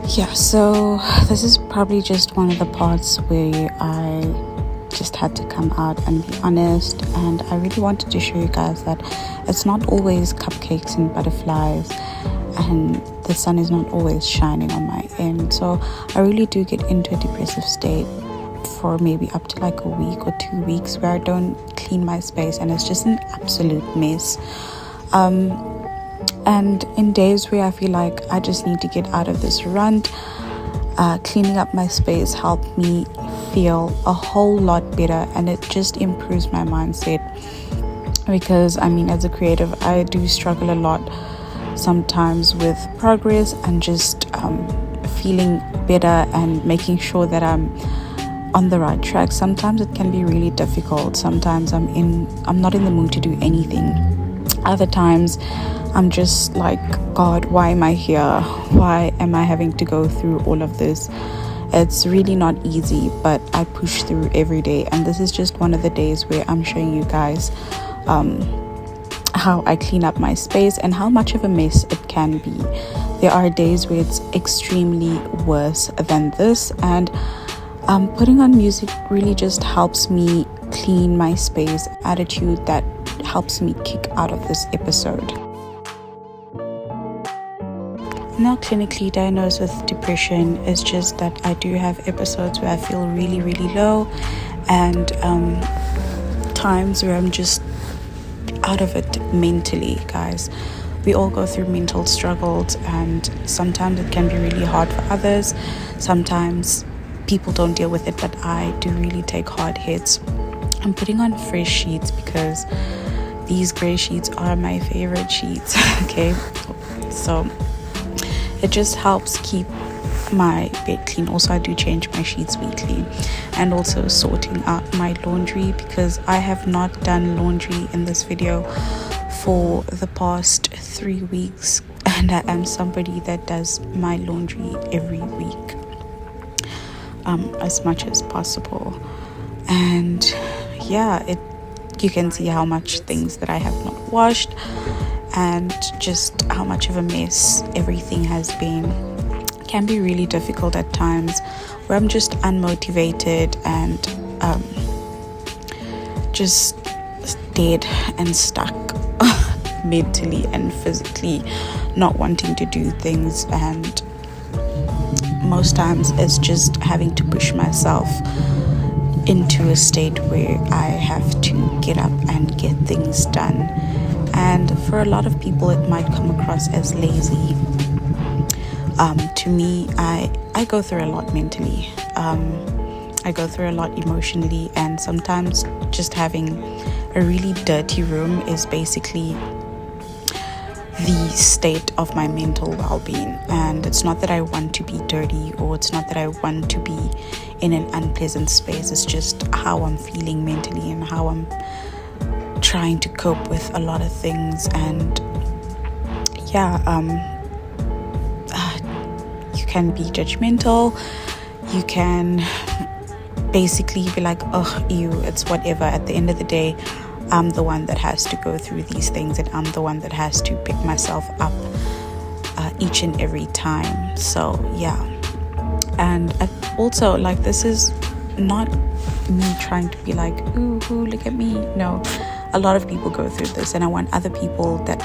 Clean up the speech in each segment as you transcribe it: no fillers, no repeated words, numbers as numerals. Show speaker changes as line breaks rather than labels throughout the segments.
Yeah, so this is probably just one of the parts where I just had to come out and be honest, and I really wanted to show you guys that it's not always cupcakes and butterflies, and the sun is not always shining on my end. So I really do get into a depressive state for maybe up to like a week or 2 weeks where I don't clean my space and it's just an absolute mess. And in days where I feel like I just need to get out of this rut, cleaning up my space helped me feel a whole lot better, and it just improves my mindset. Because I mean, as a creative, I do struggle a lot sometimes with progress and just feeling better and making sure that I'm on the right track. Sometimes it can be really difficult. Sometimes I'm not in the mood to do anything. Other times I'm just like, God, why am I here? Why am I having to go through all of this? It's really not easy, but I push through every day, and this is just one of the days where I'm showing you guys how I clean up my space and how much of a mess it can be. There are days where it's extremely worse than this, and putting on music really just helps me clean my space. Attitude that helps me kick out of this episode. Not clinically diagnosed with depression, it's just that I do have episodes where I feel really, really low, and times where I'm just out of it mentally. Guys, we all go through mental struggles, and sometimes it can be really hard for others. Sometimes people don't deal with it, but I do really take hard hits. I'm putting on fresh sheets because these gray sheets are my favorite sheets. Okay, so it just helps keep my bed clean. Also, I do change my sheets weekly, and also sorting out my laundry, because I have not done laundry in this video for the past 3 weeks, and I am somebody that does my laundry every week as much as possible. And yeah, you can see how much things that I have not washed, and just how much of a mess everything has been. It can be really difficult at times where I'm just unmotivated and just dead and stuck mentally and physically, not wanting to do things. And most times it's just having to push myself into a state where I have to get up and get things done. And for a lot of people it might come across as lazy. To me, I go through a lot mentally. I go through a lot emotionally, and sometimes just having a really dirty room is basically the state of my mental well-being. And it's not that I want to be dirty, or it's not that I want to be in an unpleasant space. It's just how I'm feeling mentally and how I'm trying to cope with a lot of things. And yeah, you can be judgmental. You can basically be like, oh, ew, it's whatever. At the end of the day, I'm the one that has to go through these things, and I'm the one that has to pick myself up each and every time. So yeah. And also, like, this is not me trying to be like, ooh, look at me. No, a lot of people go through this, and I want other people that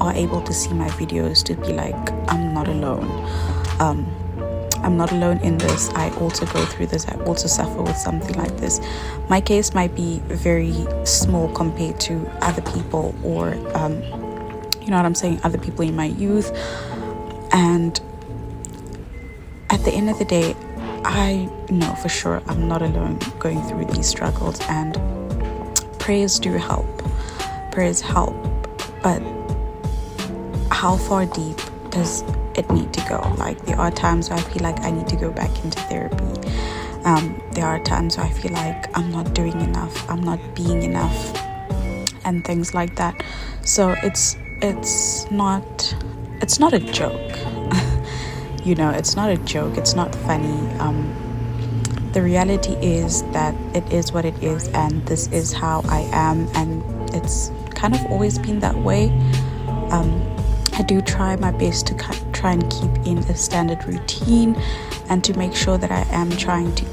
are able to see my videos to be like, I'm not alone. I'm not alone in this. I also go through this. I also suffer with something like this. My case might be very small compared to other people, or you know what I'm saying, other people in my youth. And at the end of the day, I know for sure I'm not alone going through these struggles, and prayers do help. Prayers help, but how far deep does it need to go? Like, there are times where I feel like I need to go back into therapy. There are times where I feel like I'm not doing enough, I'm not being enough, and things like that. So it's not a joke. You know, it's not a joke, it's not funny. The reality is that it is what it is, and this is how I am, and it's kind of always been that way. I do try my best to try and keep in a standard routine, and to make sure that I am trying to,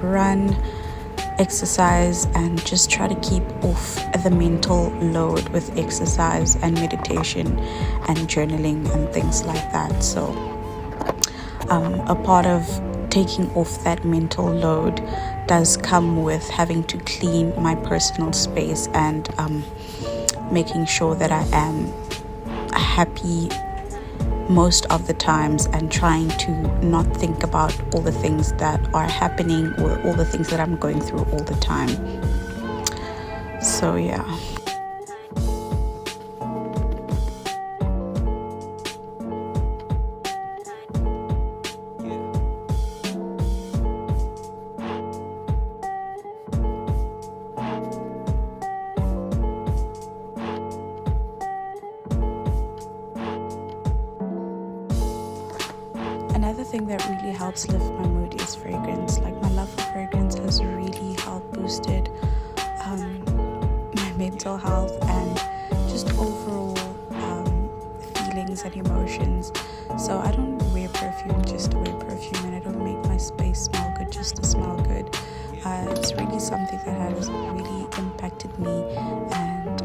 run, exercise, and just try to keep off the mental load with exercise and meditation and journaling and things like that. So a part of taking off that mental load does come with having to clean my personal space and making sure that I am happy most of the times, and trying to not think about all the things that are happening or all the things that I'm going through all the time. So yeah. Another thing that really helps lift my mood is fragrance. Like, my love for fragrance has really helped boosted my mental health and just overall feelings and emotions. So I don't wear perfume just to wear perfume, and I don't make my space smell good just to smell good. It's really something that has really impacted me and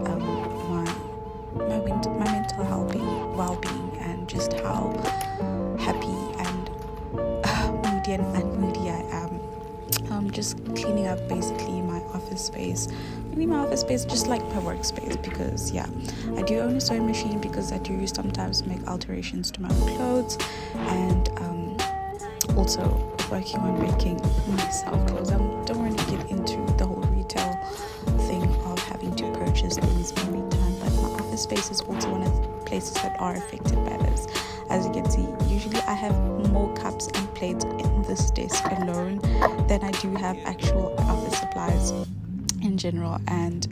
my mental health, well-being, and just how happy and moody I am. Just cleaning up basically my office space. Really, my office space, just like my workspace, because I do own a sewing machine, because I do sometimes make alterations to my own clothes, and also working on making myself clothes. I don't really get into the whole retail thing of having to purchase things every time, but my office space is also one of the places that are affected by this. As you can see, usually I have more cups and plates in this desk alone than I do have actual office supplies in general. And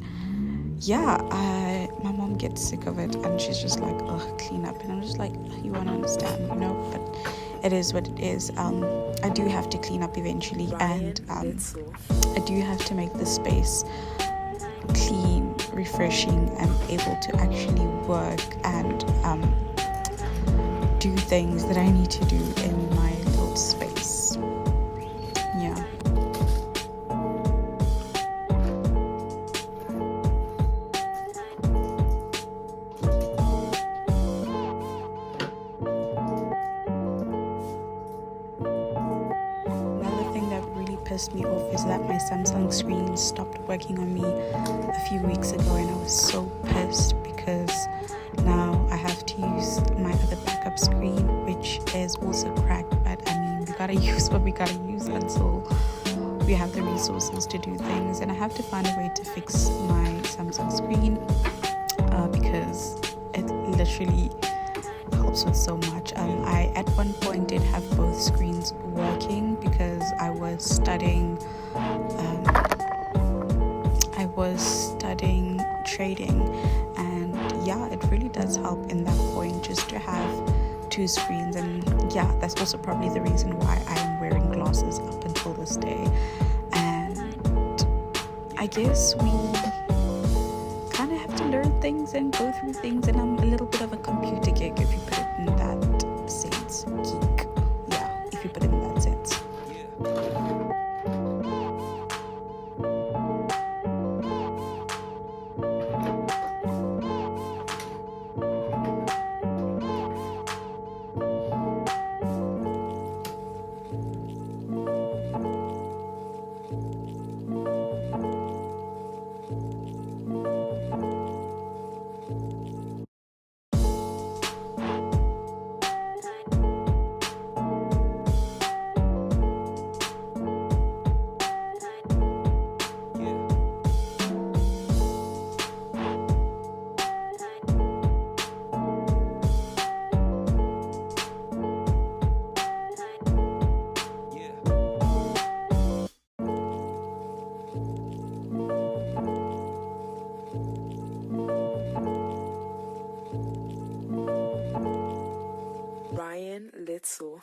my mom gets sick of it, and she's just like, clean up. And I'm just like, you won't understand, but it is what it is. I do have to clean up eventually, and I do have to make the space clean, refreshing, and able to actually work and do things that I need to do in my little space. Yeah. Another thing that really pissed me off is that my Samsung screen stopped working on me a few weeks ago, and I was so pissed because now I have to use my other backup screen, which is also cracked. But I mean, we gotta use what we gotta use until we have the resources to do things. And I have to find a way to fix my Samsung screen because it literally helps with so much. I at one point did have both screens working because I was studying trading, and it really does help in that point just to have two screens. And that's also probably the reason why I am wearing glasses up until this day. And I guess we kind of have to learn things and go through things, and I'm a little bit of a computer geek, if you put it in that sense. Geek, if you put it in that sense.
Little.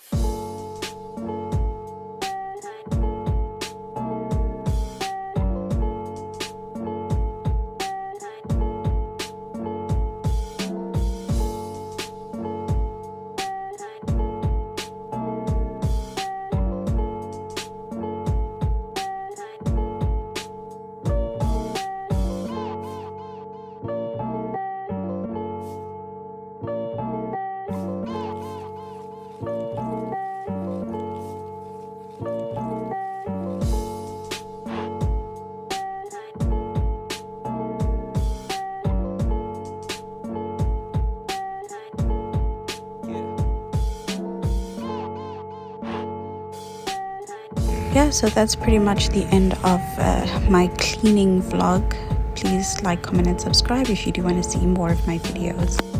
yeah, so that's pretty much the end of my cleaning vlog. Please like, comment and subscribe if you do want to see more of my videos.